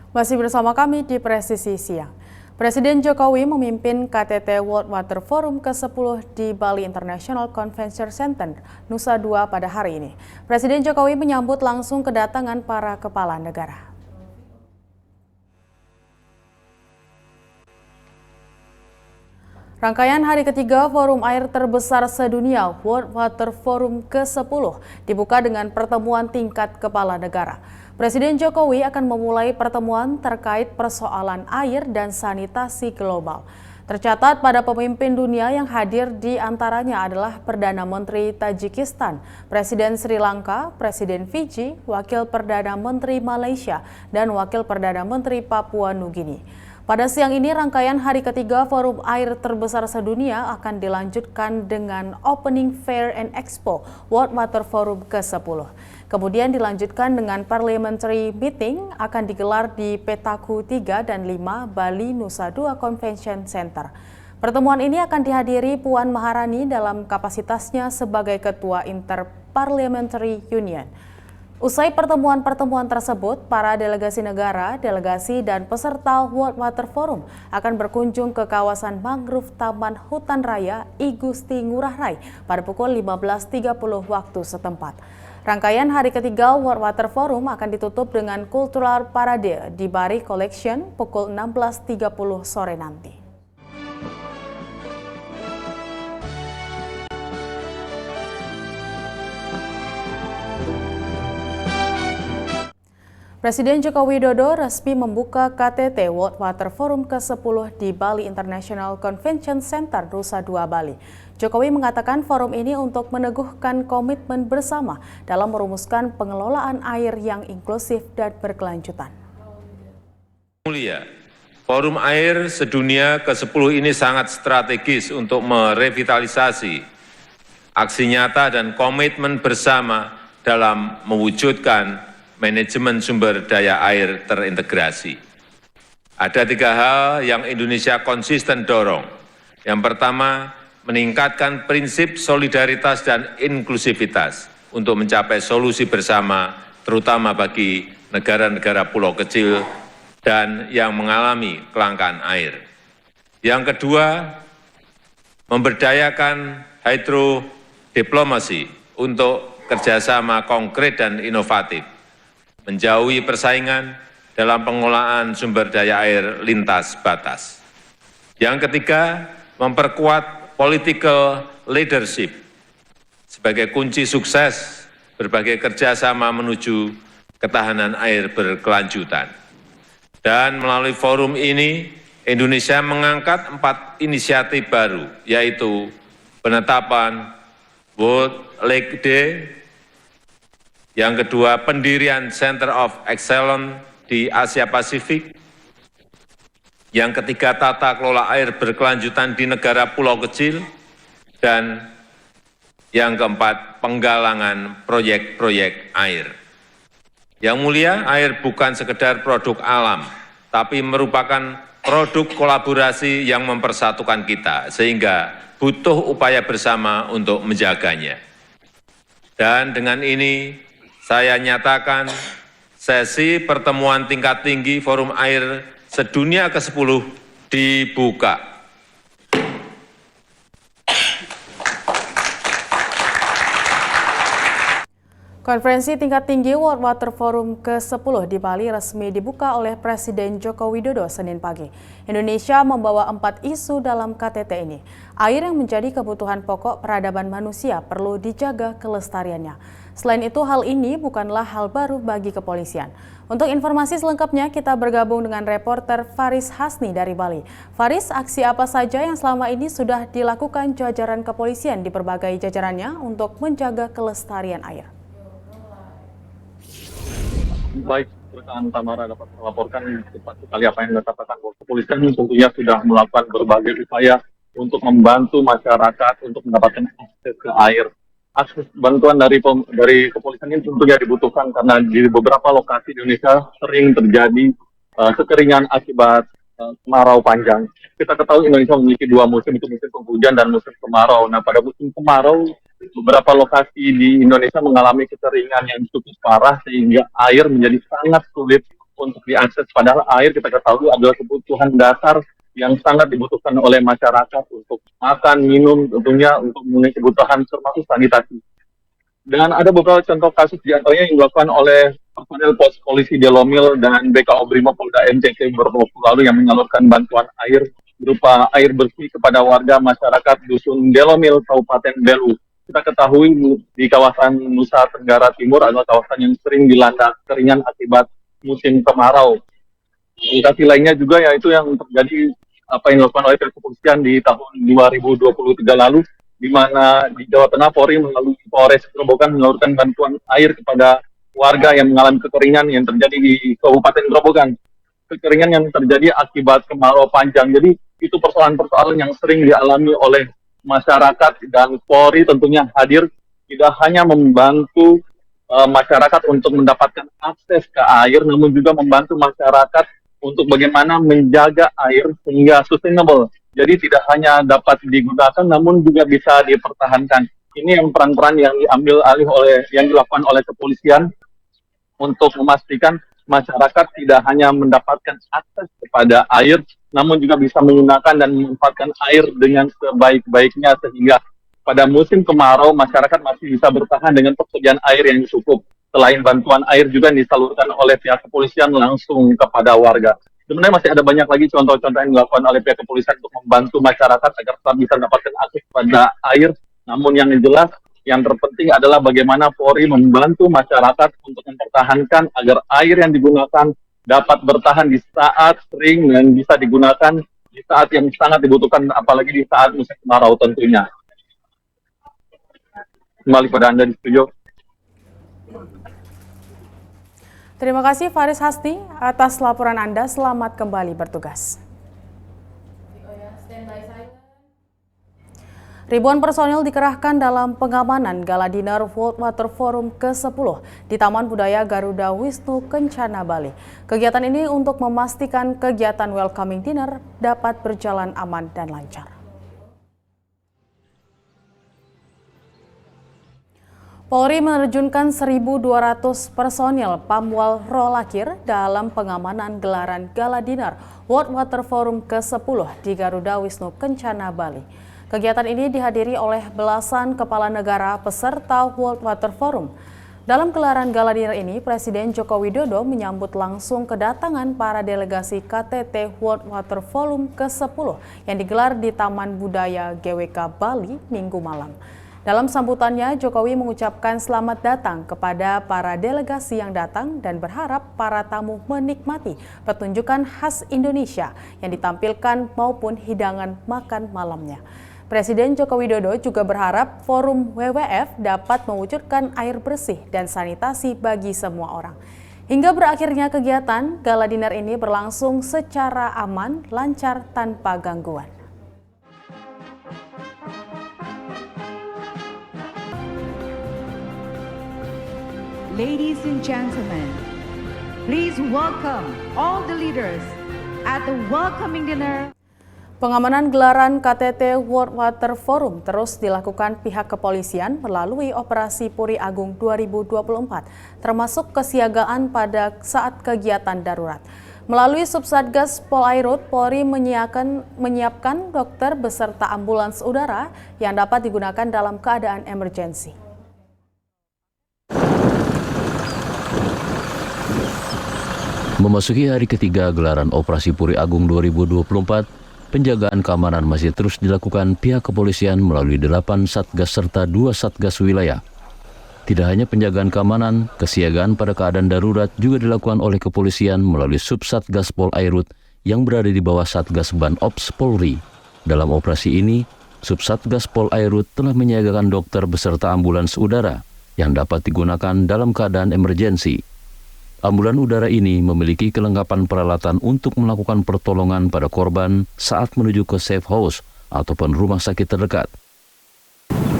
Masih bersama kami di Presisi Siang. Presiden Jokowi memimpin KTT World Water Forum ke-10 di Bali International Convention Center, Nusa Dua pada hari ini. Presiden Jokowi menyambut langsung kedatangan para kepala negara. Rangkaian hari ketiga Forum Air Terbesar Sedunia World Water Forum ke-10 dibuka dengan pertemuan tingkat kepala negara. Presiden Jokowi akan memulai pertemuan terkait persoalan air dan sanitasi global. Tercatat pada pemimpin dunia yang hadir di antaranya adalah Perdana Menteri Tajikistan, Presiden Sri Lanka, Presiden Fiji, Wakil Perdana Menteri Malaysia, dan Wakil Perdana Menteri Papua Nugini. Pada siang ini, rangkaian hari ketiga Forum Air Terbesar Sedunia akan dilanjutkan dengan Opening Fair and Expo World Water Forum ke-10. Kemudian dilanjutkan dengan Parliamentary Meeting akan digelar di Petaku 3 dan 5 Bali Nusa Dua Convention Center. Pertemuan ini akan dihadiri Puan Maharani dalam kapasitasnya sebagai Ketua Interparliamentary Union. Usai pertemuan-pertemuan tersebut, para delegasi negara, delegasi, dan peserta World Water Forum akan berkunjung ke kawasan mangrove Taman Hutan Raya I Gusti Ngurah Rai pada pukul 15.30 waktu setempat. Rangkaian hari ketiga World Water Forum akan ditutup dengan Cultural Parade di Bari Collection pukul 16.30 sore nanti. Presiden Joko Widodo resmi membuka KTT World Water Forum ke-10 di Bali International Convention Center, Nusa Dua, Bali. Jokowi mengatakan forum ini untuk meneguhkan komitmen bersama dalam merumuskan pengelolaan air yang inklusif dan berkelanjutan. Mulia, Forum Air Sedunia ke-10 ini sangat strategis untuk merevitalisasi aksi nyata dan komitmen bersama dalam mewujudkan manajemen sumber daya air terintegrasi. Ada 3 hal yang Indonesia konsisten dorong. Yang pertama, meningkatkan prinsip solidaritas dan inklusivitas untuk mencapai solusi bersama, terutama bagi negara-negara pulau kecil dan yang mengalami kelangkaan air. Yang kedua, memberdayakan hydrodiplomasi untuk kerjasama konkret dan inovatif, menjauhi persaingan dalam pengelolaan sumber daya air lintas batas. Yang ketiga, memperkuat political leadership sebagai kunci sukses berbagai kerjasama menuju ketahanan air berkelanjutan. Dan melalui forum ini, Indonesia mengangkat 4 inisiatif baru, yaitu penetapan World Lake Day, yang kedua, pendirian Center of Excellence di Asia Pasifik. Yang ketiga, tata kelola air berkelanjutan di negara pulau kecil. Dan yang keempat, penggalangan proyek-proyek air. Yang mulia, air bukan sekedar produk alam, tapi merupakan produk kolaborasi yang mempersatukan kita, sehingga butuh upaya bersama untuk menjaganya. Dan dengan ini, saya nyatakan sesi pertemuan tingkat tinggi Forum Air Sedunia ke-10 dibuka. Konferensi tingkat tinggi World Water Forum ke-10 di Bali resmi dibuka oleh Presiden Joko Widodo Senin pagi. Indonesia membawa 4 isu dalam KTT ini. Air yang menjadi kebutuhan pokok peradaban manusia perlu dijaga kelestariannya. Selain itu, hal ini bukanlah hal baru bagi kepolisian. Untuk informasi selengkapnya, kita bergabung dengan reporter Faris Hasni dari Bali. Faris, aksi apa saja yang selama ini sudah dilakukan jajaran kepolisian di berbagai jajarannya untuk menjaga kelestarian air? Baik, rekan Tamara dapat melaporkan cepat sekali apa yang dikatakan bahwa kepolisian tentunya sudah melakukan berbagai upaya untuk membantu masyarakat untuk mendapatkan akses ke air. Akses bantuan dari kepolisian ini tentunya dibutuhkan karena di beberapa lokasi di Indonesia sering terjadi kekeringan akibat kemarau panjang. Kita ketahui Indonesia memiliki dua musim, itu musim penghujan dan musim kemarau. Nah, pada musim kemarau, beberapa lokasi di Indonesia mengalami kekeringan yang cukup parah sehingga air menjadi sangat sulit untuk diakses. Padahal air kita ketahui adalah kebutuhan dasar yang sangat dibutuhkan oleh masyarakat untuk makan, minum, tentunya untuk memenuhi kebutuhan termasuk sanitasi. Dan ada beberapa contoh kasus diantaranya yang dilakukan oleh personel pos polisi Delomil dan BKO Brimob Polda NTT beberapa waktu lalu yang menyalurkan bantuan air berupa air bersih kepada warga masyarakat Dusun Delomil, Kabupaten Belu. Kita ketahui di kawasan Nusa Tenggara Timur adalah kawasan yang sering dilanda kekeringan akibat musim kemarau. Lokasi lainnya juga yaitu yang terjadi apa yang dilakukan oleh kepolisian di tahun 2023 lalu, di mana di Jawa Tengah Polri melalui Polres Grobogan menyalurkan bantuan air kepada warga yang mengalami kekeringan yang terjadi di Kabupaten Grobogan. Kekeringan yang terjadi akibat kemarau panjang. Jadi itu persoalan-persoalan yang sering dialami oleh masyarakat dan Polri tentunya hadir tidak hanya membantu masyarakat untuk mendapatkan akses ke air, namun juga membantu masyarakat untuk bagaimana menjaga air sehingga sustainable. Jadi tidak hanya dapat digunakan, namun juga bisa dipertahankan. Ini yang peran-peran yang dilakukan oleh kepolisian untuk memastikan masyarakat tidak hanya mendapatkan akses kepada air, namun juga bisa menggunakan dan memanfaatkan air dengan sebaik-baiknya sehingga pada musim kemarau masyarakat masih bisa bertahan dengan persediaan air yang cukup. Selain bantuan air juga disalurkan oleh pihak kepolisian langsung kepada warga. Sebenarnya masih ada banyak lagi contoh-contoh yang dilakukan oleh pihak kepolisian untuk membantu masyarakat agar tetap bisa mendapatkan akses pada air. Namun yang jelas, yang terpenting adalah bagaimana Polri membantu masyarakat untuk mempertahankan agar air yang digunakan dapat bertahan di saat kering dan bisa digunakan di saat yang sangat dibutuhkan, apalagi di saat musim kemarau tentunya. Kembali pada Anda di studio. Terima kasih Faris Hasti atas laporan Anda. Selamat kembali bertugas. Ribuan personil dikerahkan dalam pengamanan Gala Dinner World Water Forum ke-10 di Taman Budaya Garuda Wisnu Kencana, Bali. Kegiatan ini untuk memastikan kegiatan welcoming dinner dapat berjalan aman dan lancar. Polri menerjunkan 1.200 personil Pamwal Rolakir dalam pengamanan gelaran Gala Dinner World Water Forum ke-10 di Garuda Wisnu Kencana, Bali. Kegiatan ini dihadiri oleh belasan kepala negara peserta World Water Forum. Dalam gelaran Gala Dinner ini, Presiden Joko Widodo menyambut langsung kedatangan para delegasi KTT World Water Forum ke-10 yang digelar di Taman Budaya GWK Bali Minggu malam. Dalam sambutannya, Jokowi mengucapkan selamat datang kepada para delegasi yang datang dan berharap para tamu menikmati pertunjukan khas Indonesia yang ditampilkan maupun hidangan makan malamnya. Presiden Joko Widodo juga berharap forum WWF dapat mewujudkan air bersih dan sanitasi bagi semua orang. Hingga berakhirnya kegiatan, Gala Dinner ini berlangsung secara aman, lancar, tanpa gangguan. Ladies and gentlemen, please welcome all the leaders at the welcoming dinner. Pengamanan gelaran KTT World Water Forum terus dilakukan pihak kepolisian melalui Operasi Puri Agung 2024, termasuk kesiagaan pada saat kegiatan darurat. Melalui Subsatgas Polairut, Polri menyiapkan dokter beserta ambulans udara yang dapat digunakan dalam keadaan emergensi. Memasuki hari ketiga gelaran Operasi Puri Agung 2024, penjagaan keamanan masih terus dilakukan pihak kepolisian melalui 8 satgas serta 2 satgas wilayah. Tidak hanya penjagaan keamanan, kesiagaan pada keadaan darurat juga dilakukan oleh kepolisian melalui Subsatgas Polairut yang berada di bawah Satgas Banops Polri. Dalam operasi ini, Subsatgas Polairut telah menyiagakan dokter beserta ambulans udara yang dapat digunakan dalam keadaan emergensi. Ambulan udara ini memiliki kelengkapan peralatan untuk melakukan pertolongan pada korban saat menuju ke safe house ataupun rumah sakit terdekat.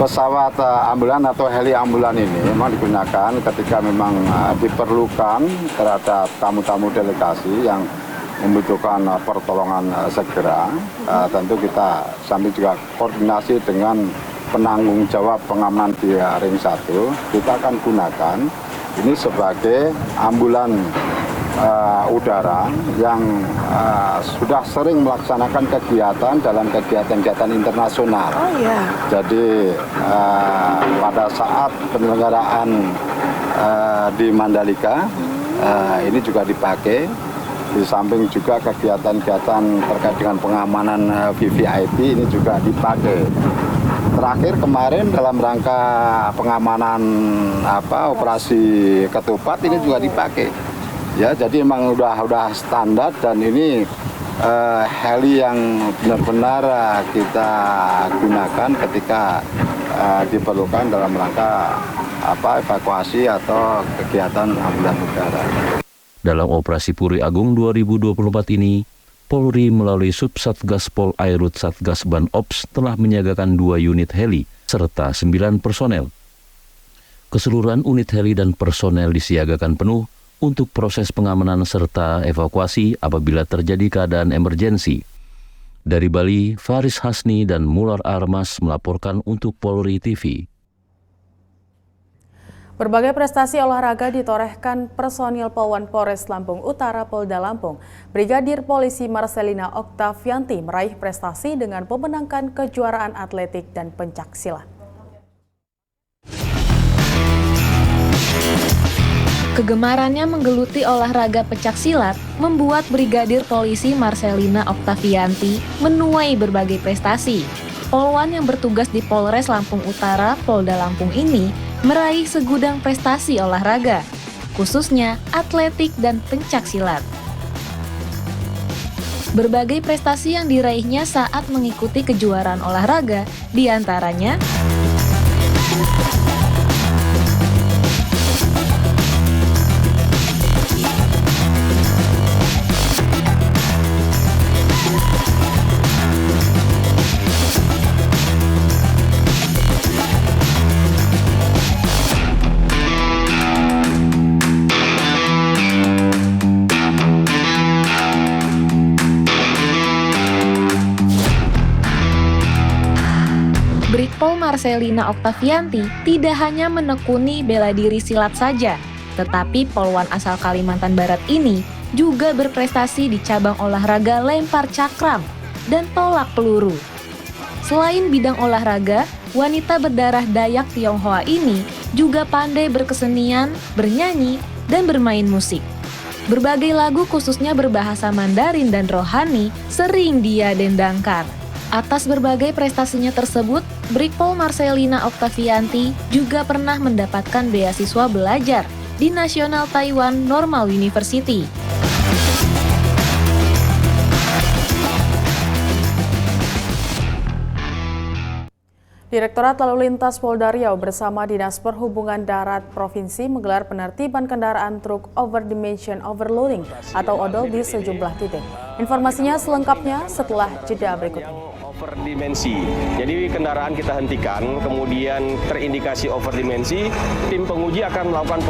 Pesawat ambulan atau heli ambulan ini memang digunakan ketika memang diperlukan terhadap tamu-tamu delegasi yang membutuhkan pertolongan segera, tentu kita sambil juga koordinasi dengan penanggung jawab pengamanan di ring 1, kita akan gunakan ini sebagai ambulan udara yang sudah sering melaksanakan kegiatan dalam kegiatan-kegiatan internasional. Jadi pada saat penyelenggaraan di Mandalika ini juga dipakai, di samping juga kegiatan-kegiatan terkait dengan pengamanan VVIP ini juga dipakai. Terakhir kemarin dalam rangka pengamanan operasi ketupat ini juga dipakai. Ya, jadi memang udah standar dan ini heli yang benar-benar kita gunakan ketika diperlukan dalam rangka evakuasi atau kegiatan ambulan udara. Dalam operasi Puri Agung 2024 ini, Polri melalui Subsatgas Pol Airut Satgas Ban Ops telah menyiagakan 2 unit heli serta 9 personel. Keseluruhan unit heli dan personel disiagakan penuh untuk proses pengamanan serta evakuasi apabila terjadi keadaan emergensi. Dari Bali, Faris Hasni dan Mular Armas melaporkan untuk Polri TV. Berbagai prestasi olahraga ditorehkan personil Polwan Polres Lampung Utara Polda Lampung. Brigadir Polisi Marcelina Oktavianti meraih prestasi dengan memenangkan kejuaraan atletik dan pencaksilat. Kegemarannya menggeluti olahraga pencaksilat membuat Brigadir Polisi Marcelina Oktavianti menuai berbagai prestasi. Polwan yang bertugas di Polres Lampung Utara, Polda Lampung ini meraih segudang prestasi olahraga, khususnya atletik dan pencaksilat. Berbagai prestasi yang diraihnya saat mengikuti kejuaraan olahraga, diantaranya Brigpol Marcelina Oktavianti tidak hanya menekuni bela diri silat saja, tetapi polwan asal Kalimantan Barat ini juga berprestasi di cabang olahraga lempar cakram dan tolak peluru. Selain bidang olahraga, wanita berdarah Dayak Tionghoa ini juga pandai berkesenian, bernyanyi, dan bermain musik. Berbagai lagu khususnya berbahasa Mandarin dan rohani sering dia dendangkan. Atas berbagai prestasinya tersebut, Brigpol Marcelina Oktavianti juga pernah mendapatkan beasiswa belajar di National Taiwan Normal University. Direktorat Lalu Lintas Polda Riau bersama Dinas Perhubungan Darat Provinsi menggelar penertiban kendaraan truk overdimension overloading atau odol di sejumlah titik. Informasinya selengkapnya setelah jeda berikut ini. Overdimensi, jadi kendaraan kita hentikan, kemudian terindikasi overdimensi, tim penguji akan melakukan